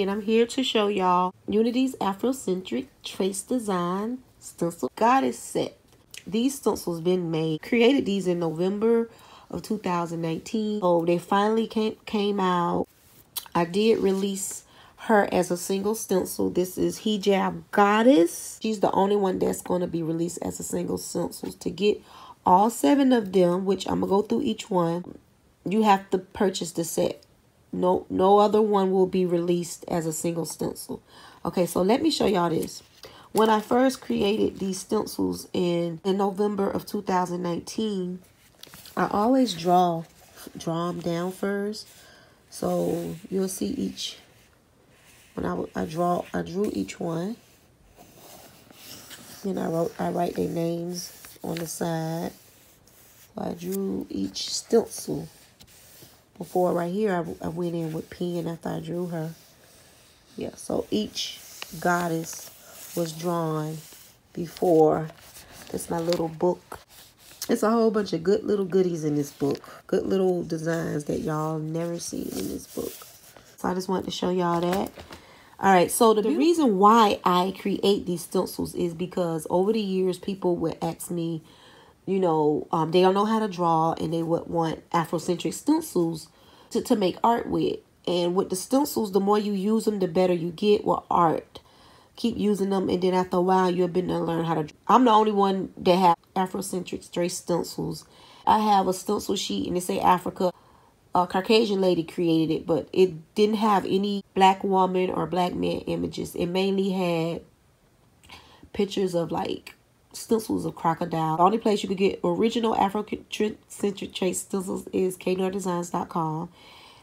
and I'm here to show y'all Unity's Afrocentric Trace Design Stencil Goddess set. These stencils been made. Created these in November of 2019. So they finally came out. I did release her as a single stencil. This is Hijab Goddess. She's the only one that's going to be released as a single stencil. To get all 7 of them, which I'm going to go through each one, you have to purchase the set. No other one will be released as a single stencil. Okay, so let me show y'all this. When I first created these stencils in November of 2019, I always draw them down first. So you'll see each, when I drew each one. Then I write their names on the side. So I drew each stencil. Before right here, I went in with pen after I drew her. Yeah, so each goddess was drawn before. It's my little book. It's a whole bunch of good little goodies in this book. Good little designs that y'all never seen in this book. So I just wanted to show y'all that. All right, so the reason why I create these stencils is because over the years, people would ask me, you know, they don't know how to draw and they would want Afrocentric stencils to make art with. And with the stencils, the more you use them, the better you get with art. Keep using them, and then after a while, you'll be able to learn how to draw. I'm the only one that have Afrocentric straight stencils. I have a stencil sheet, and it say Africa. A Caucasian lady created it, but it didn't have any black woman or black man images. It mainly had pictures of like stencils of crocodile. The only place you could get original Afrocentric trace stencils is knoirdesigns.com.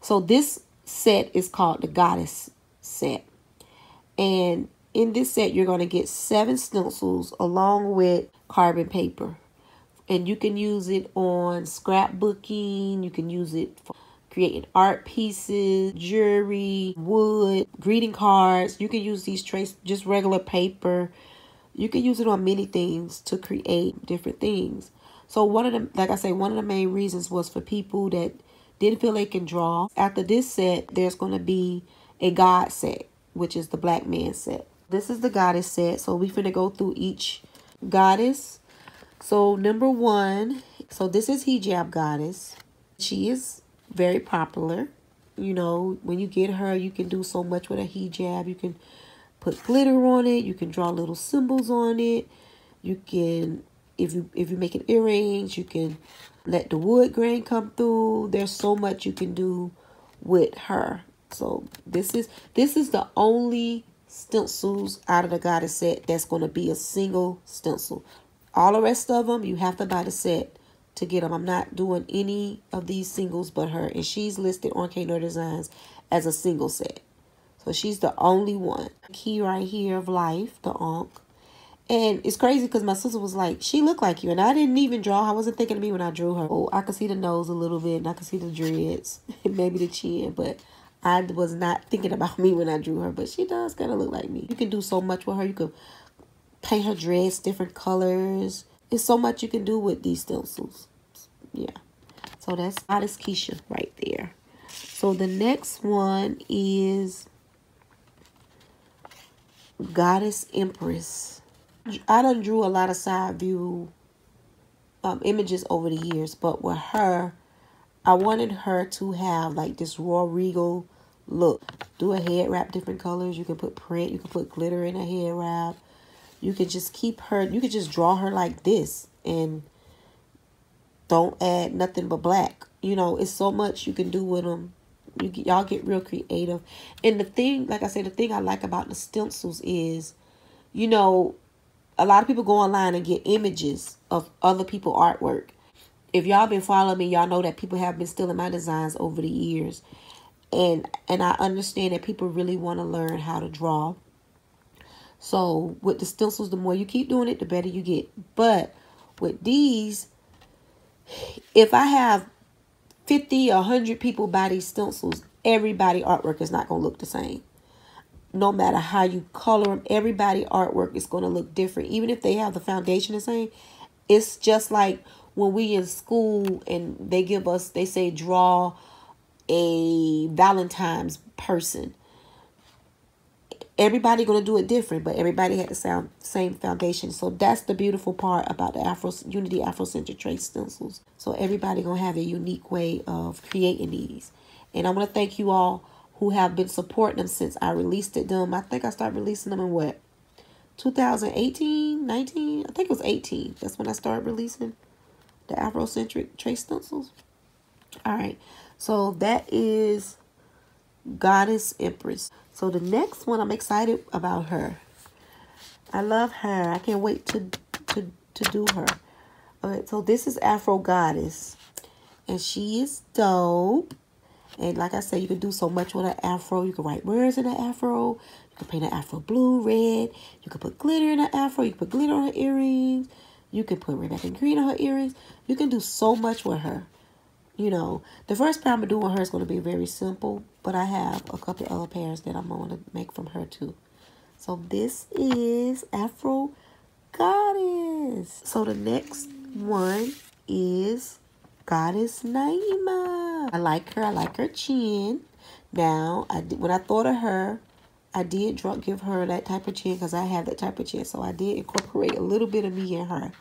So this set is called the Goddess set. And in this set, you're going to get 7 stencils along with carbon paper. And you can use it on scrapbooking. You can use it for creating art pieces, jewelry, wood, greeting cards. You can use these trace, just regular paper. You can use it on many things to create different things. So one of the, like I say, one of the main reasons was for people that didn't feel they can draw. After this set, there's going to be a God set, which is the black man set. This is the goddess set. So we're finna go through each goddess. So number 1, so this is Hijab Goddess. She is very popular. You know, when you get her, you can do so much with a hijab. You can put glitter on it. You can draw little symbols on it. You can, if you're making earrings, you can let the wood grain come through. There's so much you can do with her. So this is the only stencils out of the goddess set that's going to be a single stencil. All the rest of them, you have to buy the set to get them. I'm not doing any of these singles but her. And she's listed on K.Noir Designs as a single set. So she's the only one. Key right here of life, the ankh. And it's crazy because my sister was like, she looked like you. And I didn't even draw. I wasn't thinking of me when I drew her. Oh, I could see the nose a little bit. And I could see the dreads. And maybe the chin. But I was not thinking about me when I drew her. But she does kind of look like me. You can do so much with her. You could paint her dress different colors. There's so much you can do with these stencils. Yeah. So that's Goddess Keisha right there. So the next one is Goddess Empress. I done drew a lot of side view images over the years, but with her, I wanted her to have like this raw regal look. Do a head wrap different colors. You can put print. You can put glitter in a head wrap. You can just keep her. You can just draw her like this and don't add nothing but black. You know, it's so much you can do with them. Y'all get real creative. And the thing, like I said, the thing I like about the stencils is, you know, a lot of people go online and get images of other people's artwork. If y'all been following me, y'all know that people have been stealing my designs over the years. And I understand that people really want to learn how to draw. So with the stencils, the more you keep doing it, the better you get. But with these, if I have 50 or 100 people buy these stencils, everybody artwork is not going to look the same. No matter how you color them, everybody artwork is going to look different. Even if they have the foundation the same, it's just like when we in school and they give us, they say draw a Valentine's person. everybody gonna do it different, but everybody had the same foundation. So that's the beautiful part about the Unity Afrocentric Trace stencils. So everybody gonna have a unique way of creating these. And I want to thank you all who have been supporting them since I released them. I think I started releasing them in what, 2018, 19? I think it was 18. That's when I started releasing the Afrocentric Trace stencils. All right, so that is Goddess Empress. So the next one, I'm excited about her. I love her. I can't wait to do her. All right, so this is Afro Goddess, and she is dope. And like I said, you can do so much with an afro. You can write words in an afro. You can paint an afro blue, red. You can put glitter in an afro. You can put glitter on her earrings. You can put red, black, and green on her earrings. You can do so much with her. You know, the first pair I'm going to do on her is going to be very simple. But I have a couple of other pairs that I'm going to make from her too. So this is Afro Goddess. So the next one is Goddess Naima. I like her. I like her chin. Now, when I thought of her, I did give her that type of chin because I have that type of chin. So I did incorporate a little bit of me in her.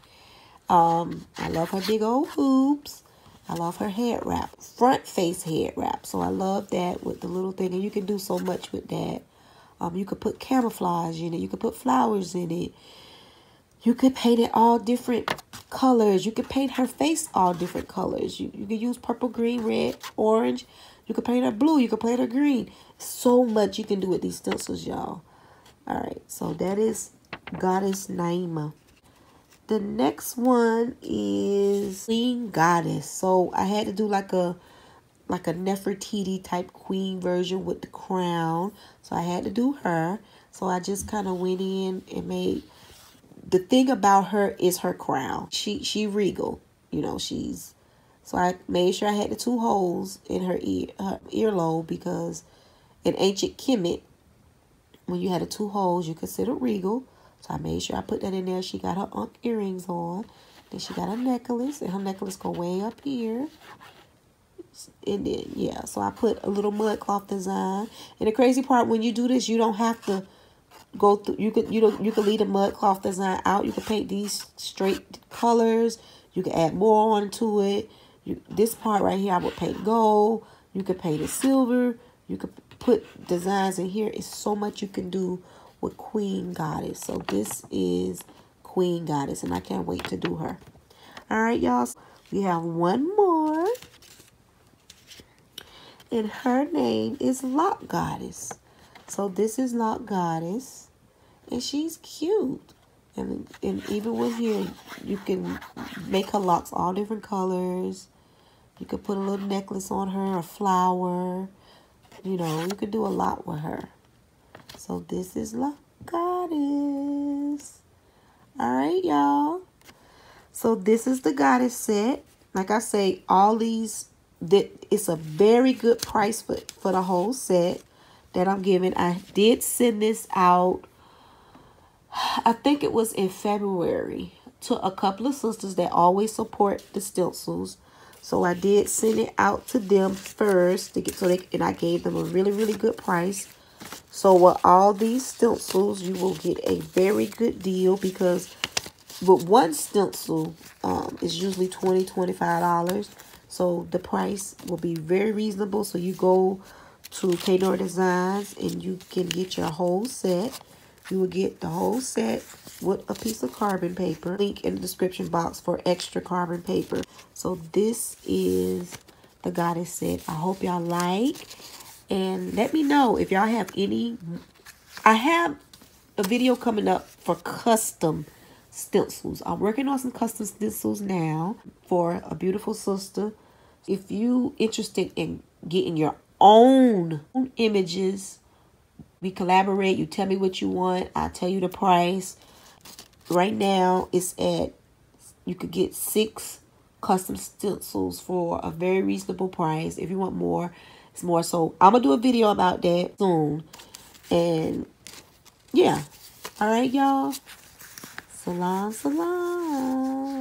I love her big old hoops. I love her head wrap. Front face head wrap. So I love that with the little thing. And you can do so much with that. You could put camouflage in it. You could put flowers in it. You could paint it all different colors. You could paint her face all different colors. You could use purple, green, red, orange. You could paint her blue. You could paint her green. So much you can do with these stencils, y'all. All right, so that is Goddess Naima. The next one is Queen Goddess. So I had to do like a Nefertiti type queen version with the crown. So I had to do her. So I just kind of went in and made... The thing about her is her crown. She regal, you know, so I made sure I had the 2 holes in her earlobe because in ancient Kemet, when you had the 2 holes, you consider regal. So I made sure I put that in there. She got her ankh earrings on. Then she got a necklace, and her necklace go way up here. And then, yeah, so I put a little mud cloth design. And the crazy part, when you do this, you don't have to go through. You could leave the mud cloth design out. You could paint these straight colors. You can add more onto it. This part right here, I would paint gold. You could paint it silver. You could put designs in here. It's so much you can do with Queen Goddess. So this is Queen Goddess, and I can't wait to do her. All right, y'all. We have one more, and her name is Lock Goddess. So this is Lock Goddess, and she's cute. And even with here, you can make her locks all different colors. You could put a little necklace on her, a flower. You know, you could do a lot with her. So this is Lock Goddess. All right, y'all. So this is the Goddess set. Like I say, all these, it's a very good price for the whole set that I'm giving. I did send this out, I think it was in February, to a couple of sisters that always support the stencils. So I did send it out to them first and I gave them a really, really good price. So with all these stencils, you will get a very good deal because with one stencil is usually $20, $25. So the price will be very reasonable. So you go to K.Noir Designs and you can get your whole set. You will get the whole set with a piece of carbon paper. Link in the description box for extra carbon paper. So this is the Goddess set. I hope y'all like. And let me know if y'all have any. I have a video coming up for custom stencils. I'm working on some custom stencils now for a beautiful sister. If you interested in getting your own images, we collaborate. You tell me what you want. I tell you the price. Right now, it's at, you could get 6 custom stencils for a very reasonable price. If you want more, it's more. So I'm going to do a video about that soon. And yeah. All right, y'all. Salam, salam.